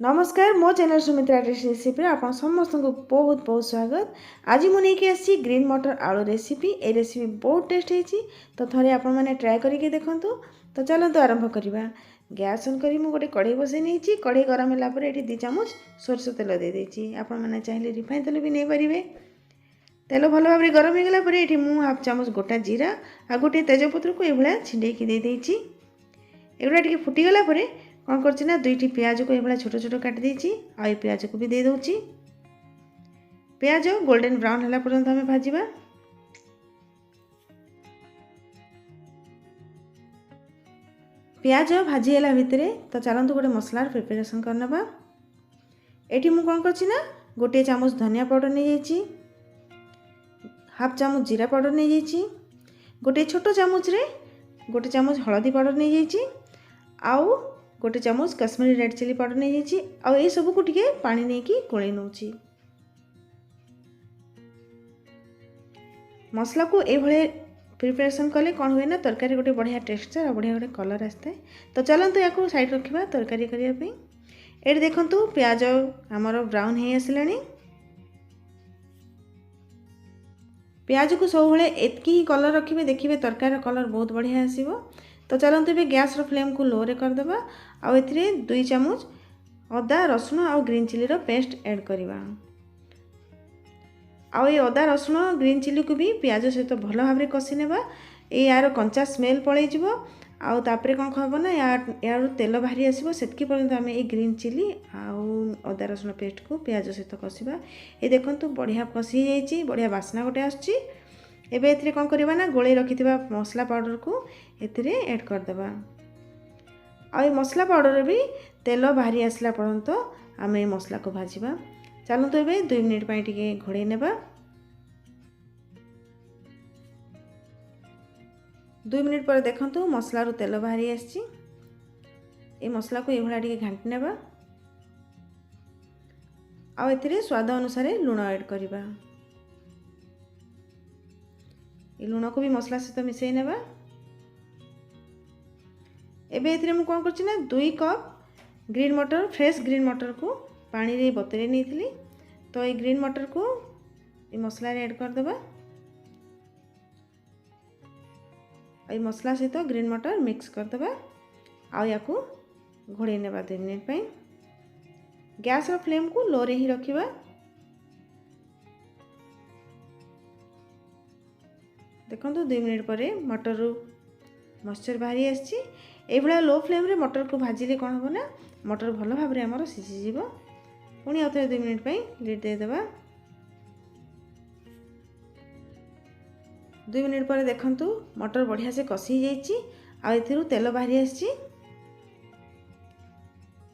नमस्कार मो channel Sumitra recipe आप समस्त को बहुत बहुत स्वागत। आज मुझे आसी ग्रीन मटर आलू रेसिपी। ए रेसिपी बहुत टेस्ट है तो थे आपण मैंने ट्राए करके देखूँ। तो चलते आरंभ करवा। गैस ऑन करी मुझे कढ़ई बसई नहीं। कढ़ई गरम होगापर ये 2 चामच सोरष तेल दे देती। आपण मैंने चाहिए रिफाइन तेल भी नहीं पारे। तेल भल भाव में गरम हो गला ये मुझे हाफ चामच गोटा जीरा आ गोटे तेजपत्र को ये छिंडेकी दे देती। एगुड़ा टे फुटीगला कौन करना 2टी पियाज को ये छोट छोट काटी देती। आई पियाज को भी दे दूची। पियाज गोल्डन ब्राउन है पर्यंत हमें भाजवा। पियाज भाजीगला भितर तो चलतु गोटे मसलार प्रिपेरेसन करनवा। एठी मु कौन करना गोटे चामच धनिया पाउडर नहीं जाइए, हाफ चामच जीरा पाउडर नहीं जाइए, गोटे छोट चामच रे गोटे चामच हलदी पाउडर नहीं जाइए, आउ गोटे चामच काश्मीरी रेड चिली पाउडर नहीं जाइए। आउ ये सब को टिके पानी नहीं कि गोले नौची। मसला को ये प्रिपरेशन कले कौन हुए ना तरकारी गोटे बढ़िया टेक्सचर और बढ़िया गोटे कलर आसता है। तो चलते या साइड रखा तरकारी करने। ये देखु प्याज आमर ब्राउन हो आसला। प्याज को सब एतकी ही कलर रखिए देखिए तरकारी कलर बहुत बढ़िया आसो। तो चलते ये गैस फ्लेम को लो रे करदे। आउ एथिरे 2 चामच अदा रसुण और ग्रीन चिली पेस्ट ऐड करवा। आउ ये अदा रसुण ग्रीन चिली को भी प्याज सहित भल भाव में कषि नेबा। यार कंचा स्मेल पलैज आउे कौन हम ना यार तेल बाहरी आसो से पर्यंत आम ये ग्रीन चिली आउ अदा रसुण पेस्ट को प्याज सहित कषा। ये देखो बढ़िया कषि जाइए, बढ़िया बास्ना गोटे आसुची। एबे एथिरे कौन करवा ना गोले रखिथिबा मसला पाउडर को एथिरे ऐड करदबा। आ ये मसला पाउडर भी तेल बाहरी आसला पर्यंत आम ये मसला को भाजवा। चलते एबे 2 मिनिट पई टिके घोड़े नेबा। 2 मिनिट पर देखंतु मसला रो तेल बाहरी आसी। ये मसला को ये टिके घांटी नेबा। आ एथिरे स्वाद अनुसार लूण ऐड करवा। ये लूण को भी मसला सहित मिसई नेबा। एबे एथिरे मु कौन करछि ना 2 कप ग्रीन मटर फ्रेश ग्रीन मटर को पानी रे बतरे नहीं थी। तो ये ग्रीन मटर को ये मसला रे ऐड कर देबा। ये मसला सहित ग्रीन मटर मिक्स कर देबा। आ या को घोड़े नेबा 2 मिनिट पई। गैस रो फ्लेम को लो रे ही रखिबा। देखो 2 मिनिट पर मटर रू मॉइस्चर बाहरी आसी। ये लो फ्लेम रे मटर को भाजिले कौन हम ना मटर भल भाव में आमर सीझीज। पुणी आउ 2 मिनिट पई लिड दे देबा। 2 मिनिट पर देखंतु मटर बढ़िया से कषि जाइए। आ एथिरु तेल बाहरी आसी।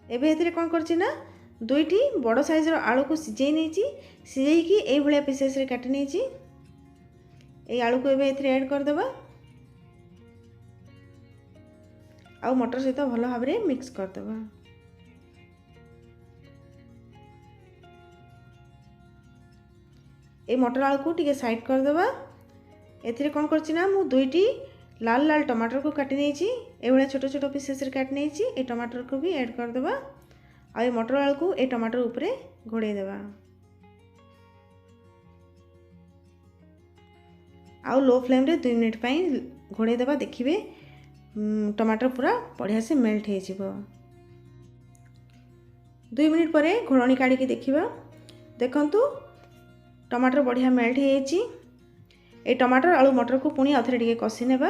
एबे एथिरे कौन करछि ना 2टी बड़ साइज रो आलू को सिझाई नेछि। सिझाई ए भलिया पीसेस रे काटि नेछि। ए आलू को एबे एथिरे ऐड कर देबा। आ मटर सहित भल भाव में मिक्स कर देबा। ए मटर आलू को टिके साइड कर देबा। एथिरे कौन करछि ना मु 2टी लाल लाल टमाटर को काटि नेछि। ए भलिया छोट छोट पीसेस रे काटि नेछि। ए टमाटर को भी ऐड कर देबा। आ ये मटर आलू को ए टमाटर ऊपर घोड़े देबा। आउ लो फ्लेम रे 2 मिनिट पई घोड़े देबा। देखिए टमाटर पूरा बढ़िया से मेल्ट हो जिवो। 2 मिनिट पर घोड़नी काढ़ी देखिबा। देखंतु टमाटर बढ़िया मेल्ट हो जाइए। ए टमाटर आलू मटर को पुणी आउथरे टिके कषि नेबा।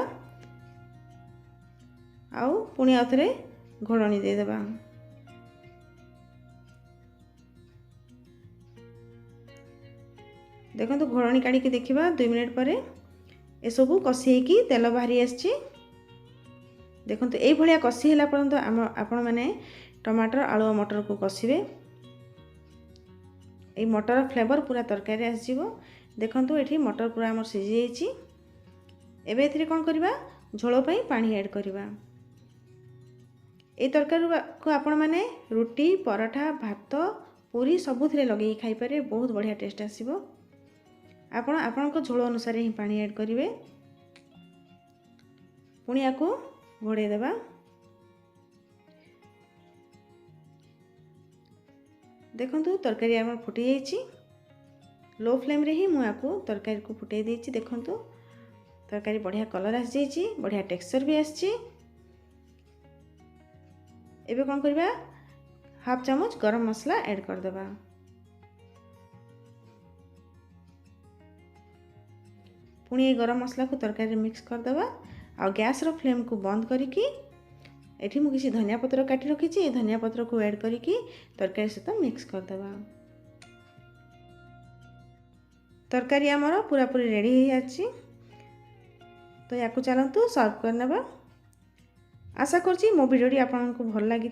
आउ पुणी आउथरे घोड़नी दे देबा। देखंतु घोड़नी काढ़ी देखिबा 2 मिनिट पर ए सबू कषि की तेल बाहरी आछि। देखो ये भाया कषि है पर्यंत आपण मैंने टमाटर आलू मटर को कषिबे। ये मटर फ्लेवर पूरा तरकारी आसो। देखो ये मटर पूरा आम सीझी जाइए। एबे एथिरे कौन करवा झोल पाई पानी ऐड करवा। ये तरकारी को आपण मैंने रुटी पराठा भात पूरी सबुथिरे लगे खाई पारे। बहुत बढ़िया टेस्ट आसो। आपण झोल अनुसार ही पानी ऐड करेंगे। पुणी या घोड़े देबा। देखंतु तरकारी आम फुटी जाइए। लो फ्लेम रे ही मुझे तरकारी को फुटे देती। देखंतु तरकारी बढ़िया कलर आसी जाइए, बढ़िया टेक्सचर भी आसी। एबे कौन करबा, हाफ चामच गरम मसला ऐड कर देबा। पुणी गरम मसला को तरकारी मिक्स कर देबा। आ गैस रो फ्लेम को बंद करिकी एठी मु किसी धनिया पत्र काटी रखी। ये धनिया पत्र को ऐड करिकी तरकारी सहित मिक्स कर देबा। तरकारी आमर पूरा पूरी रेडी हो जाछि। तो या चलतु सर्व करनेबा। आशा करछि मो वीडियोटी आपको भल लगी।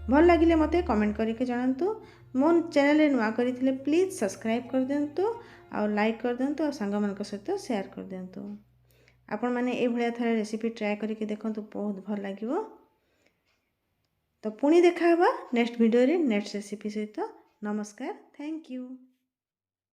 भल लगिले मते कमेंट करके जणांतु। मो चैनल रे नुआ करिथिले प्लीज सब्सक्राइब कर दियंतु और लाइक कर दियंतु और सांग मानक सहित शेयर कर दियंतु। आपण माने ए भलिया थरे रेसिपी ट्राई करके देखंतु, बहुत भल लागिवो। तो पुणी देखा नेक्स्ट वीडियो रे नेक्स्ट रेसिपी सहित। नमस्कार, थैंक यू।